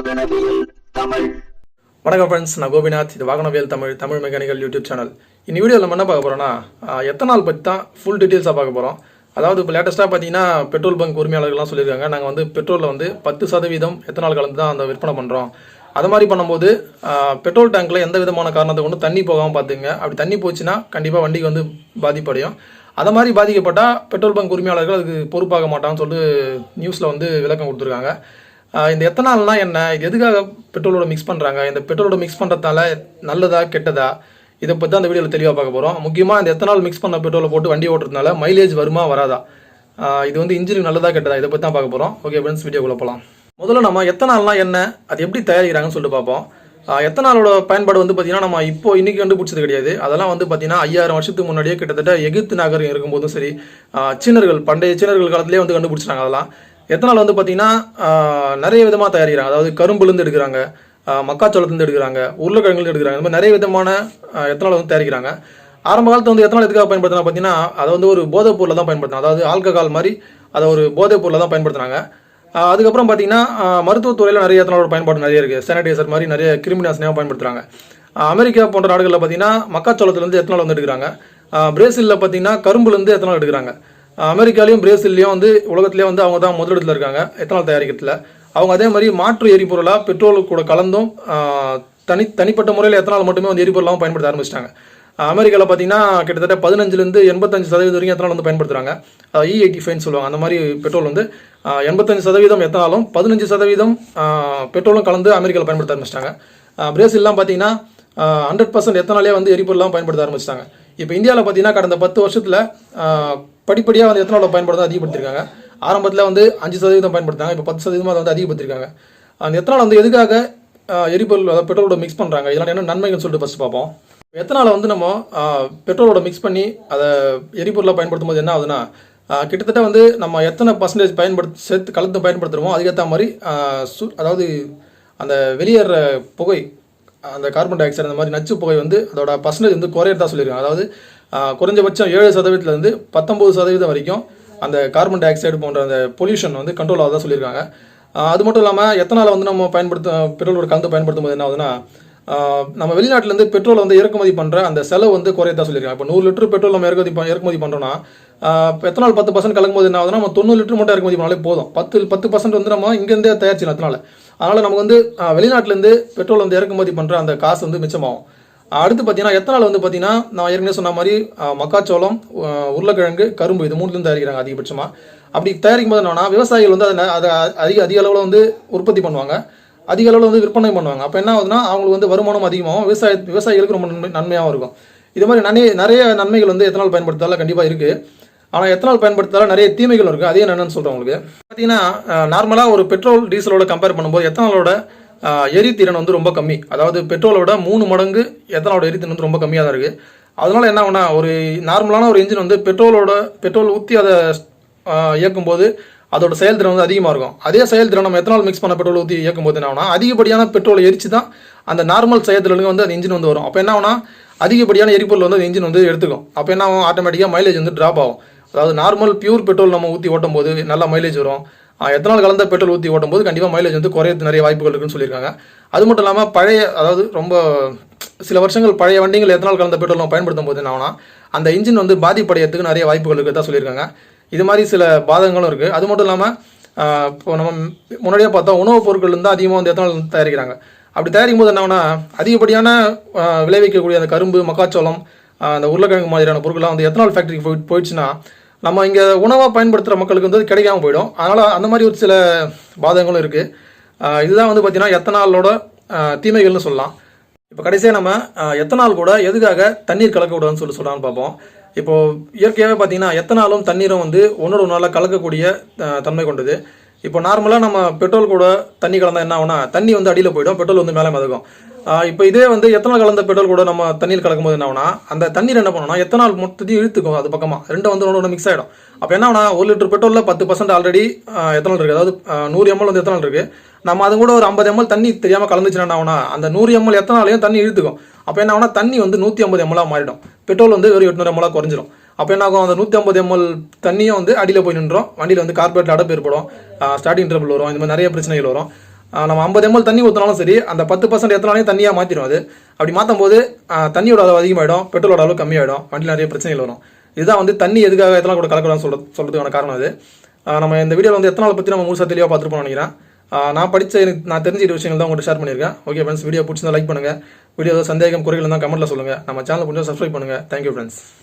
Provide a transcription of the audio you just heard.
வாகனவியல் தமிழ். வணக்கம் ஃப்ரெண்ட்ஸ், நான் கோபிநாத். இது வாகனவியல் தமிழ் மெக்கானிக்கல் யூடியூப் சேனல். இந்த வீடியோவில் நம்ம என்ன பார்க்க போகிறோம்னா, எத்தனால் பற்றி தான் ஃபுல் டீட்டெயில்ஸாக பார்க்க போகிறோம். அதாவது இப்போ லேட்டஸ்ட்டாக பார்த்தீங்கன்னா பெட்ரோல் பங்க் உரிமையாளர்கள்லாம் சொல்லியிருக்காங்க, நாங்கள் வந்து பெட்ரோலில் வந்து 10% எத்தனால் கலந்து தான் அந்த விற்பனை பண்ணுறோம். அது மாதிரி பண்ணும்போது பெட்ரோல் டேங்க்கில் எந்த விதமான காரணத்தை கொண்டு தண்ணி போகாமல் பார்த்துங்க. அப்படி தண்ணி போச்சுன்னா கண்டிப்பாக வண்டிக்கு வந்து பாதிப்படையும். அதை மாதிரி பாதிக்கப்பட்டால் பெட்ரோல் பங்க் உரிமையாளர்கள் அதுக்கு பொறுப்பாக மாட்டான்னு சொல்லிட்டு நியூஸில் வந்து விளக்கம் கொடுத்துருக்காங்க. இந்த எத்தனால்னா என்ன, இது எதுக்காக பெட்ரோலோட மிக்ஸ் பண்ணுறாங்க, இந்த பெட்ரோலோட மிக்ஸ் பண்ணுறதால நல்லதா கெட்டதா, இதை பற்றி அந்த வீடியோவில் தெளிவாக பார்க்க போகிறோம். முக்கியமாக இந்த எத்தனால் மிக்ஸ் பண்ண பெட்ரோலை போட்டு வண்டி ஓட்டுறதுனால மைலேஜ் வருமா வராதா, இது வந்து இன்ஜினுக்கு நல்லதா கெட்டதா, இதை பற்றி தான் பார்க்க போகிறோம். ஓகே ஃப்ரெண்ட்ஸ், வீடியோக்குள்ள போகலாம். முதல்ல நம்ம எத்தனால்னா என்ன, அது எப்படி தயாரிக்கிறாங்கன்னு சொல்லிட்டு பார்ப்போம். எத்தனாலோட பயன்பாடு வந்து பார்த்தீங்கன்னா நம்ம இப்போ இன்னைக்கு கண்டுபிடிச்சது கிடையாது. அதெல்லாம் வந்து பார்த்தீங்கன்னா 5000 வருஷத்துக்கு முன்னாடியே கிட்டத்தட்ட எகிப்து நகரம் இருக்கும்போதும் சரி, பண்டைய சீனர்கள் காலத்திலே வந்து கண்டுபிடிச்சிட்டாங்க. அதெல்லாம் எத்தனால் வந்து பார்த்தீங்கன்னா நிறைய விதமாக தயாரிக்கிறாங்க. அதாவது கரும்புலேருந்து எடுக்கிறாங்க, மக்காச்சோளத்துலேருந்து எடுக்கிறாங்க, உருளைக்கிழங்குலேருந்து எடுக்கிறாங்க. இந்த மாதிரி நிறைய விதமான எத்தனால் வந்து தயாரிக்கிறாங்க. ஆரம்ப காலத்தில் வந்து எத்தனால் எதுக்காக பயன்படுத்தினா பார்த்தீங்கன்னா, அதை வந்து ஒரு போதைப் பொருளை தான் பயன்படுத்தினாங்க. அதாவது ஆல்கஹால் மாதிரி அதை ஒரு போதைப் பொருளை தான் பயன்படுத்தினாங்க. அதுக்கப்புறம் பார்த்தீங்கன்னா மருத்துவத்துறையில் நிறைய எத்தனாலோட பயன்பாடு நிறைய இருக்குது. சானிடைசர் மாதிரி நிறைய கிருமிநாசினியாக பயன்படுத்துகிறாங்க. அமெரிக்கா போன்ற நாடுகளில் பார்த்தீங்கன்னா மக்காச்சோளத்துலேருந்து எத்தனால் வந்து எடுக்கிறாங்க. பிரேசிலில் பார்த்தீங்கன்னா கரும்புலேருந்து எத்தனால் எடுக்கிறாங்க. அமெரிக்காலையும் பிரேசில்லையும் வந்து உலகத்திலே வந்து அவங்க தான் முதலிடத்தில் இருக்காங்க எத்தனால் தயாரிக்கிறதுல. அவங்க அதே மாதிரி மாற்று எரிபொருளாக பெட்ரோல் கூட கலந்தும் தனிப்பட்ட முறையில் எத்தனால் மட்டுமே வந்து எரிபொருளாகவும் பயன்படுத்த ஆரம்பிச்சிட்டாங்க. அமெரிக்காவில் பார்த்தீங்கன்னா கிட்டத்தட்ட 15% 85% வரைக்கும் எத்தனால் வந்து பயன்படுத்துகிறாங்க. E85 சொல்லுவாங்க. அந்த மாதிரி பெட்ரோல் வந்து 85% எத்தனாலும் 15% பெட்ரோலும் கலந்து அமெரிக்காவில் பயன்படுத்த ஆரம்பிச்சிட்டாங்க. பிரேசில்லாம் பார்த்தீங்கன்னா 100% எத்தனாலே வந்து எரிபொருளாகவும் பயன்படுத்த ஆரம்பிச்சிட்டாங்க. இப்போ இந்தியாவில் பார்த்தீங்கன்னா கடந்த 10 வருஷத்தில் படிப்படியாக வந்து எத்தனாலோட பயன்பாடு அதிகப்படுத்திருக்காங்க. ஆரம்பத்தில் வந்து 5% பயன்படுத்தாங்க, இப்போ 10% அதை வந்து அதிகப்படுத்திருக்காங்க. அந்த எத்தனால் வந்து எதுக்காக எரிபொருள் அதாவது பெட்ரோலோட மிக்ஸ் பண்ணுறாங்க, இதெல்லாம் என்ன நன்மைகள்னு சொல்லிட்டு ஃபஸ்ட் பார்ப்போம். எத்தனாலை வந்து நம்ம பெட்ரோலோட மிக்ஸ் பண்ணி அதை எரிபொருளாக பயன்படுத்தும் போது என்ன ஆகுதுன்னா, கிட்டத்தட்ட வந்து நம்ம எத்தனை பர்சன்டேஜ் சேர்த்து கலந்து பயன்படுத்துகிறோமோ அதுக்கேற்ற மாதிரி அதாவது அந்த வெளியேற புகை, அந்த கார்பன் டை ஆக்சைடு அந்த மாதிரி நச்சு புகை வந்து அதோட பர்சன்டேஜ் வந்து குறையறதா சொல்லியிருக்காங்க. அதாவது குறைஞ்சபட்சம் 7% 19% வரைக்கும் அந்த கார்பன் டை ஆக்சைடு போன்ற அந்த பொல்யூஷன் வந்து கண்ட்ரோல் ஆகுதா சொல்லியிருக்காங்க. அது மட்டும் இல்லாமல் எத்தனால வந்து நம்ம பெட்ரோலோட கலந்து பயன்படுத்தும் போது என்ன ஆகுதுன்னா, நம்ம வெளிநாட்டிலேருந்து பெட்ரோல் வந்து இறக்குமதி பண்ணுற அந்த செலவு வந்து குறையதா சொல்லியிருக்காங்க. இப்போ 100 லிட்டர் பெட்ரோல் நம்ம இறக்குமதி பண்ணுறோம்னா, எத்தனால் 10% கலக்கும் போது என்ன ஆகுதுன்னா, நம்ம 90 லிட்டர் மட்டும் இறக்குமதி பண்ணாலே போதும். 10% வந்து நம்ம இங்கேருந்தே தயாரிச்சிடலாம் எத்தனால. அதனால் நமக்கு வந்து வெளிநாட்டிலேருந்து பெட்ரோல் வந்து இறக்குமதி பண்ணுற அந்த காசு வந்து மிச்சமாகும். அடுத்து பார்த்தீங்கன்னா எத்தனால் வந்து பார்த்தீங்கன்னா நான் ஏற்கனவே சொன்ன மாதிரி மக்காச்சோளம், உருளைக்கிழங்கு, கரும்பு இது மூணுலேருந்து தயாரிக்கிறாங்க அதிகபட்சமாக. அப்படி தயாரிக்கும் போது என்னன்னா விவசாயிகள் வந்து அதை அதிக அளவில் வந்து உற்பத்தி பண்ணுவாங்க, அதிக அளவில் வந்து விற்பனை பண்ணுவாங்க. அப்போ என்ன ஆகுதுன்னா அவங்களுக்கு வந்து வருமானம் அதிகமாகும், விவசாயிகளுக்கு ரொம்ப நன்மையாகவும் இருக்கும். இது மாதிரி நிறைய நன்மைகள் வந்து எத்தனால் பயன்படுத்தால கண்டிப்பாக இருக்குது. ஆனால் எத்தனால் பயன்படுத்தால நிறைய தீமைகள் இருக்குது. அதே என்னென்னு சொல்கிறேன் உங்களுக்கு. பார்த்தீங்கன்னா நார்மலாக ஒரு பெட்ரோல் டீசலோட கம்பேர் பண்ணும்போது எத்தனாலோட எரித்திறன் வந்து ரொம்ப கம்மி. அதாவது பெட்ரோலோட 3 மடங்கு எத்தனாலோட எரித்திறன் வந்து ரொம்ப கம்மியாக தான் இருக்குது. அதனால என்ன ஆகுனா, ஒரு நார்மலான ஒரு இன்ஜின் வந்து பெட்ரோல் ஊற்றி அதை இயக்கும்போது அதோட செயல்திறன் வந்து அதிகமாக இருக்கும். அதே செயல்திறன் நம்ம எத்தனால் மிக்ஸ் பண்ண பெட்ரோல் ஊற்றி இயக்கும்போது என்ன ஆகுனா, அதிகப்படியான பெட்ரோலை எரிச்சு தான் அந்த நார்மல் செயல்திறனுக்கு வந்து அந்த இன்ஜின் வந்து வரும். அப்போ என்ன ஆகுனா, அதிகப்படியான எரிபொருள் வந்து அந்த இன்ஜின் வந்து எடுத்துக்கும். அப்போ என்ன ஆகும், ஆட்டோமேட்டிக்காக மைலேஜ் வந்து ட்ராப் ஆகும். அதாவது நார்மல் பியூர் பெட்ரோல் நம்ம ஊற்றி ஓட்டும் போது நல்லா மைலேஜ் வரும். எத்தனால் கலந்த பெட்ரோல் ஊற்றி ஓட்டும் போது கண்டிப்பாக மைலேஜ் வந்து குறையது நிறைய வாய்ப்புகள் இருக்குன்னு சொல்லியிருக்காங்க. அது மட்டும் இல்லாமல் அதாவது ரொம்ப சில வருஷங்கள் பழைய வண்டிகள் எத்தனால் கலந்த பெட்ரோல் நம்ம பயன்படுத்தும் போது என்ன ஆகுனா, அந்த இன்ஜின் வந்து பாதிப்படையத்துக்கு நிறைய வாய்ப்புகள் இருக்குதான் சொல்லியிருக்காங்க. இது மாதிரி சில பாதகங்களும் இருக்குது. அது மட்டும் இல்லாமல் இப்போ நம்ம முன்னாடியே பார்த்தா உணவுப் பொருட்கள் இருந்தால் அதிகமாக வந்து எத்தனால் தயாரிக்கிறாங்க. அப்படி தயாரிக்கும் போது என்ன ஆகுனா, அதிகப்படியான விளைவிக்கக்கூடிய அந்த கரும்பு, மக்காச்சோளம், அந்த உருளைக்கிழங்கு மாதிரியான பொருட்கள்லாம் வந்து எத்தனால் ஃபேக்டரிக்கு போயிடுச்சுன்னா நம்ம இங்கே உணவாக பயன்படுத்துகிற மக்களுக்கு வந்து கிடைக்காம போயிடும். அதனால் அந்த மாதிரி ஒரு சில பாதகங்களும் இருக்குது. இதுதான் வந்து பார்த்திங்கன்னா எத்தனாலோட தீமைகள்னு சொல்லலாம். இப்போ கடைசியாக நம்ம எத்தனால் கூட எதுக்காக தண்ணீர் கலக்கக்கூடாதுன்னு சொல்லலாம்னு பார்ப்போம். இப்போது இயற்கையாகவே பார்த்தீங்கன்னா எத்தனாலும் தண்ணீரும் வந்து ஒன்றோட ஒன்றால் கலக்கக்கூடிய தன்மை கொண்டது. இப்போ நார்மலாக நம்ம பெட்ரோல் கூட தண்ணி கலந்தால் என்ன ஆகுனா, தண்ணி வந்து அடியில் போயிடும், பெட்ரோல் வந்து மேலே மிதக்கும். இப்போ இதே வந்து எத்தனால் கலந்த பெட்ரோல் கூட நம்ம தண்ணீர் கலக்கும் போது என்ன ஆகுனா, அந்த தண்ணீர் என்ன பண்ணணும்னா எத்தனால் மொத்தத்தையும் இழுத்துக்கும், அது பக்கமாக ரெண்டும் வந்து ஒன்று மிக்ஸ் ஆகிடும். அப்போ என்ன ஆகுனா, 1 லிட்டர் பெட்ரோலில் 10% ஆல்ரெடி எத்தனால் இருக்குது. அதாவது 100 ml வந்து எத்தனால் இருக்குது. நம்ம அது கூட ஒரு 50 ml தண்ணி தெரியாமல் கலந்துச்சுன்னா என்ன ஆகுனா, அந்த 100 ml எத்தனாலையும் தண்ணி இழுத்துக்கும். அப்போ என்ன ஆகுனா, தண்ணி வந்து 150 ml மாறிடும், பெட்ரோல் வந்து ஒரு 800 ml குறைஞ்சிரும். அப்போ என்ன ஆகும், அந்த 150 ml தண்ணியும் வந்து அடியில் போய் நின்றோம், வண்டியில் வந்து கார்பரேட்டில் அடைப்பு ஏற்படும், ஸ்டார்டிங் ட்ரபிள் வரும், இந்த மாதிரி நிறைய பிரச்சனைகள் வரும். நம்ம 50 ml தண்ணி ஊற்றினாலும் சரி அந்த 10% எத்தனாலையும் தண்ணியாக மாற்றிடும். அது அப்படி மாற்றும் போது தண்ணியோட அளவு அதிகமாகிடும், பெட்ரோலோட அளவு கம்மியாகிடும், வண்டியில் நிறைய பிரச்சனைகள் வரும். இதுதான் வந்து தண்ணி எதுக்காக எத்தனால் கூட கலக்கலாம்னு சொல்கிறதுக்கான காரணம் அது. நம்ம இந்த வீடியோவில் வந்து எத்தனால் பற்றி நம்ம முழுசாக தெளிவாக பார்த்துருப்போம்னு நினைக்கிறேன். நான் தெரிஞ்சுக்கிட்ட விஷயங்கள் தான் உங்கள்கிட்ட ஷேர் பண்ணியிருக்கேன். ஓகே ஃப்ரெண்ட்ஸ், வீடியோ பிடிச்சிருந்தா லைக் பண்ணுங்கள். வீடியோ சந்தேகம் குறைகள் தான் கமெண்ட்டில் சொல்லுங்கள். நம்ம சேனல் கொஞ்சம் சப்ஸ்கிரைப் பண்ணுங்கள். Thank you friends.